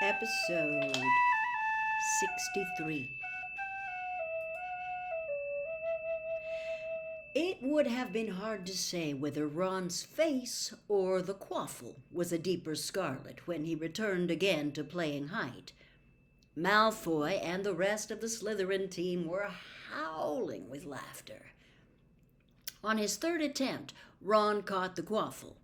Episode 63. It would have been hard to say whether Ron's face or the quaffle was a deeper scarlet when he returned again to playing hide. Malfoy and the rest of the Slytherin team were howling with laughter. On his third attempt, Ron caught the quaffle.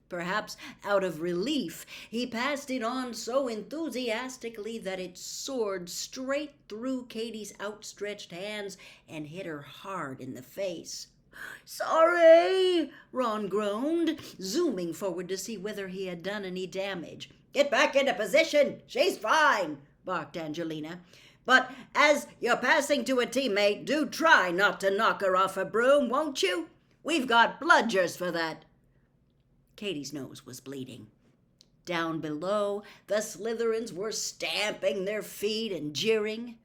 Perhaps out of relief, he passed it on so enthusiastically that it soared straight through Katie's outstretched hands and hit her hard in the face. "Sorry," Ron groaned, zooming forward to see whether he had done any damage. "Get back into position. She's fine," barked Angelina. "But as you're passing to a teammate, do try not to knock her off a broom, won't you? We've got bludgers for that." Katie's nose was bleeding. Down below, the Slytherins were stamping their feet and jeering.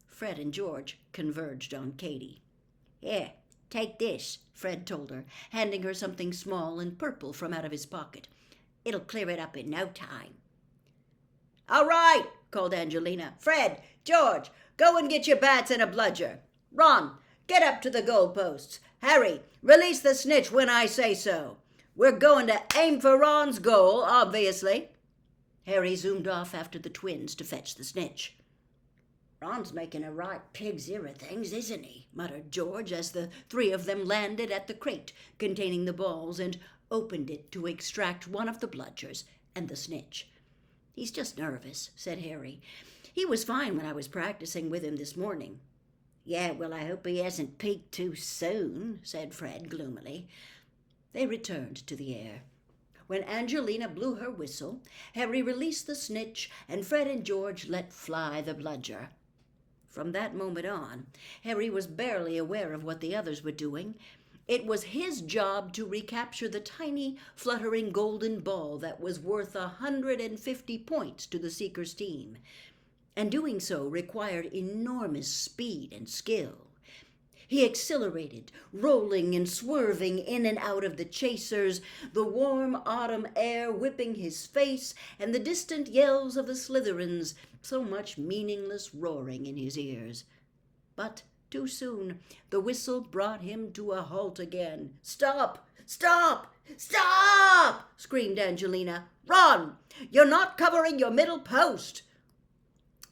Fred and George converged on Katie. "Here, take this," Fred told her, handing her something small and purple from out of his pocket. "It'll clear it up in no time." "All right," called Angelina. "Fred, George, go and get your bats and a bludger. Ron, get up to the goalposts. Harry, release the snitch when I say so. We're going to aim for Ron's goal, obviously." Harry zoomed off after the twins to fetch the snitch. "Ron's making a right pig's ear of things, isn't he?" muttered George as the three of them landed at the crate containing the balls and opened it to extract one of the bludgers and the snitch. "He's just nervous," said Harry. "He was fine when I was practicing with him this morning." "Yeah, well, I hope he hasn't peaked too soon," said Fred gloomily. They returned to the air. When Angelina blew her whistle, Harry released the snitch, and Fred and George let fly the bludger. From that moment on, Harry was barely aware of what the others were doing. It was his job to recapture the tiny, fluttering golden ball that was worth 150 points to the Seekers' team, and doing so required enormous speed and skill. He accelerated, rolling and swerving in and out of the chasers, the warm autumn air whipping his face, and the distant yells of the Slytherins, so much meaningless roaring in his ears. But too soon the whistle brought him to a halt again. "Stop! Stop! Stop!" screamed Angelina. "Ron, you're not covering your middle post."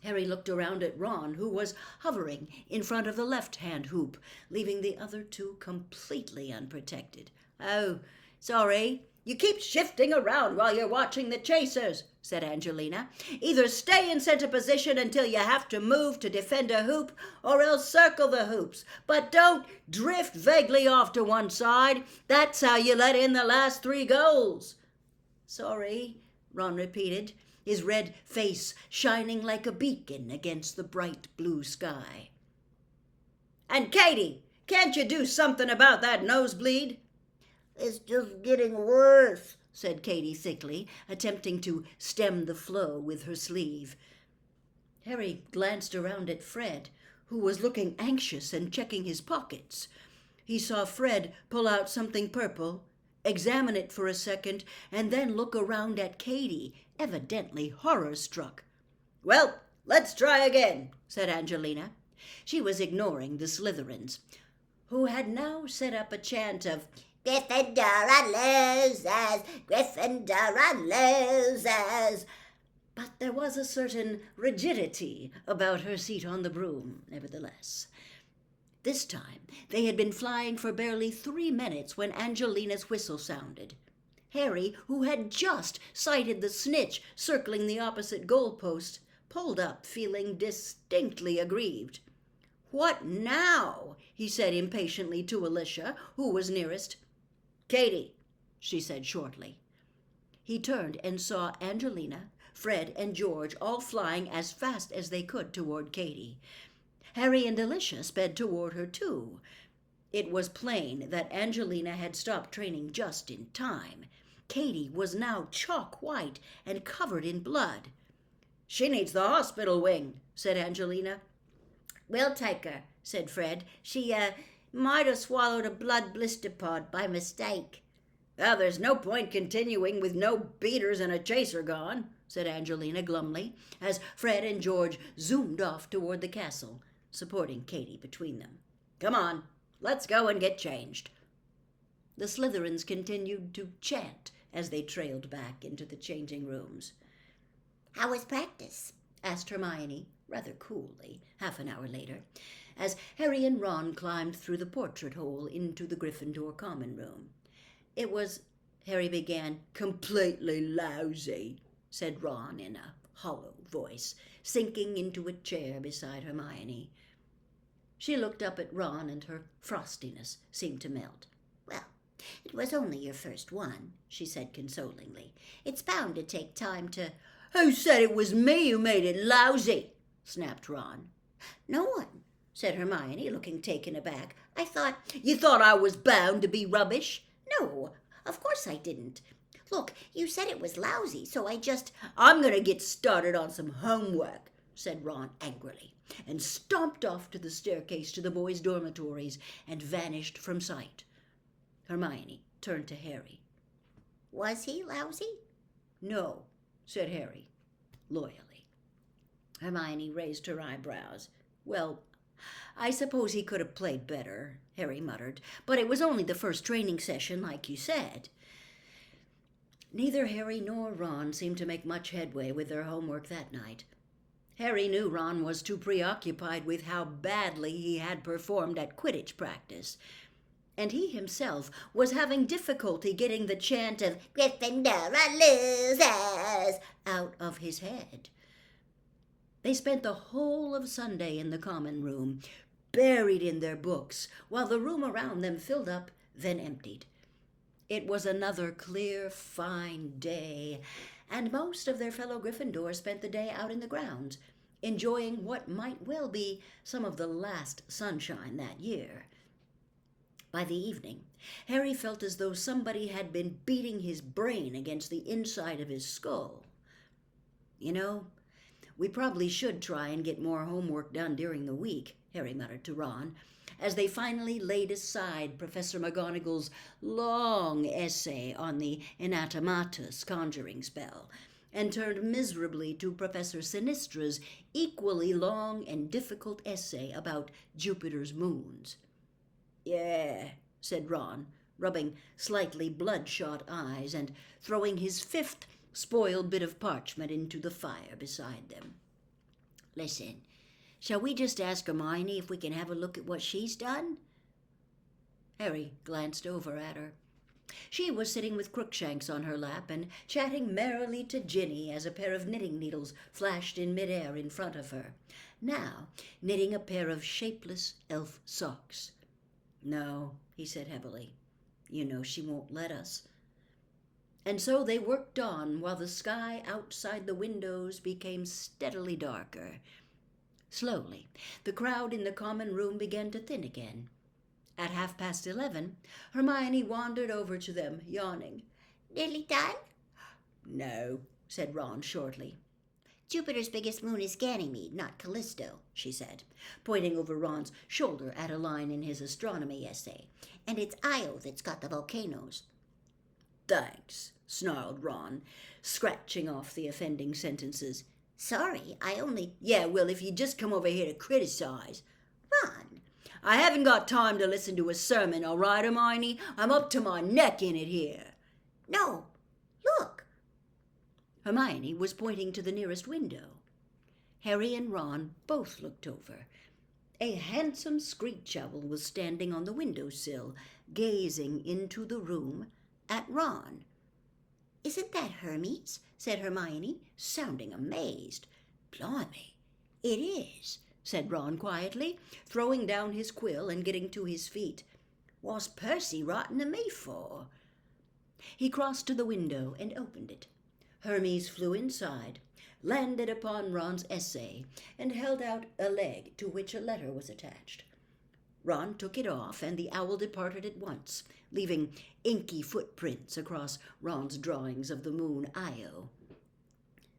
Harry looked around at Ron, who was hovering in front of the left-hand hoop, leaving the other two completely unprotected. "Oh, sorry. You keep shifting around while you're watching the chasers," said Angelina. "Either stay in center position until you have to move to defend a hoop, or else circle the hoops. But don't drift vaguely off to one side. That's how you let in the last 3 goals." "Sorry," Ron repeated, his red face shining like a beacon against the bright blue sky. "And Katie, can't you do something about that nosebleed?" "It's just getting worse," said Katie thickly, attempting to stem the flow with her sleeve. Harry glanced around at Fred, who was looking anxious and checking his pockets. He saw Fred pull out something purple, examine it for a second, and then look around at Katie, evidently horror-struck. "Well, let's try again," said Angelina. She was ignoring the Slytherins, who had now set up a chant of "Gryffindor loses! Gryffindor loses!" But there was a certain rigidity about her seat on the broom, nevertheless. This time they had been flying for barely 3 minutes when Angelina's whistle sounded. Harry, who had just sighted the snitch circling the opposite goalpost, pulled up, feeling distinctly aggrieved. "What now?" he said impatiently to Alicia, who was nearest. "Katie," she said shortly. He turned and saw Angelina, Fred, and George all flying as fast as they could toward Katie. Harry and Alicia sped toward her too. It was plain that Angelina had stopped training just in time. Katie was now chalk white and covered in blood. "She needs the hospital wing," said Angelina. "We'll take her," said Fred. "She might have swallowed a blood blister pod by mistake." "Well, there's no point continuing with no beaters and a chaser gone," said Angelina glumly, as Fred and George zoomed off toward the castle, supporting Katy between them. "Come on, let's go and get changed." The Slytherins continued to chant as they trailed back into the changing rooms. "How was practice?" asked Hermione, rather coolly, half an hour later, as Harry and Ron climbed through the portrait hole into the Gryffindor common room. "It was," Harry began. "Completely lousy," said Ron in a hollow voice, sinking into a chair beside Hermione. She looked up at Ron, and her frostiness seemed to melt. "Well, it was only your first one," she said consolingly. "It's bound to take time to—" "Who said it was me who made it lousy?" snapped Ron. "No one," said Hermione, looking taken aback. "I thought—" "You thought I was bound to be rubbish?" "No, of course I didn't. Look, you said it was lousy, so I just—" "I'm going to get started on some homework," said Ron angrily, and stomped off to the staircase to the boys' dormitories and vanished from sight. Hermione turned to Harry. "Was he lousy?" "No," said Harry, loyally. Hermione raised her eyebrows. "Well, I suppose he could have played better," Harry muttered, "but it was only the first training session, like you said." Neither Harry nor Ron seemed to make much headway with their homework that night. Harry knew Ron was too preoccupied with how badly he had performed at Quidditch practice, and he himself was having difficulty getting the chant of "Gryffindor losers" out of his head. They spent the whole of Sunday in the common room, buried in their books, while the room around them filled up, then emptied. It was another clear, fine day, and most of their fellow Gryffindors spent the day out in the grounds, enjoying what might well be some of the last sunshine that year. By the evening, Harry felt as though somebody had been beating his brain against the inside of his skull. "You know, we probably should try and get more homework done during the week," Harry muttered to Ron, as they finally laid aside Professor McGonagall's long essay on the Anatomatus conjuring spell, and turned miserably to Professor Sinistra's equally long and difficult essay about Jupiter's moons. "Yeah," said Ron, rubbing slightly bloodshot eyes and throwing his fifth spoiled bit of parchment into the fire beside them. "Listen, shall we just ask Hermione if we can have a look at what she's done?" Harry glanced over at her. She was sitting with Crookshanks on her lap and chatting merrily to Ginny as a pair of knitting needles flashed in midair in front of her, now knitting a pair of shapeless elf socks. "No," he said heavily. "You know she won't let us." And so they worked on while the sky outside the windows became steadily darker. Slowly, the crowd in the common room began to thin again. At 11:30, Hermione wandered over to them, yawning. "Nearly done?" "No," said Ron shortly. "Jupiter's biggest moon is Ganymede, not Callisto," she said, pointing over Ron's shoulder at a line in his astronomy essay. "And it's Io that's got the volcanoes." "Thanks," snarled Ron, scratching off the offending sentences. "Sorry, I only—" "Yeah, well, if you just come over here to criticize." "Ron!" "I haven't got time to listen to a sermon, all right, Hermione? I'm up to my neck in it here." "No, look." Hermione was pointing to the nearest window. Harry and Ron both looked over. A handsome screech owl was standing on the window-sill, gazing into the room at Ron. "Isn't that Hermes?" said Hermione, sounding amazed. "Blimey, it is," said Ron quietly, throwing down his quill and getting to his feet. "What's Percy writing to me for?" He crossed to the window and opened it. Hermes flew inside, landed upon Ron's essay, and held out a leg to which a letter was attached. Ron took it off, and the owl departed at once, leaving inky footprints across Ron's drawings of the moon Io.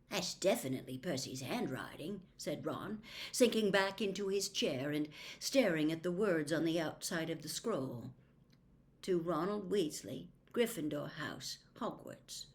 "That's definitely Percy's handwriting," said Ron, sinking back into his chair and staring at the words on the outside of the scroll. "To Ronald Weasley, Gryffindor House, Hogwarts."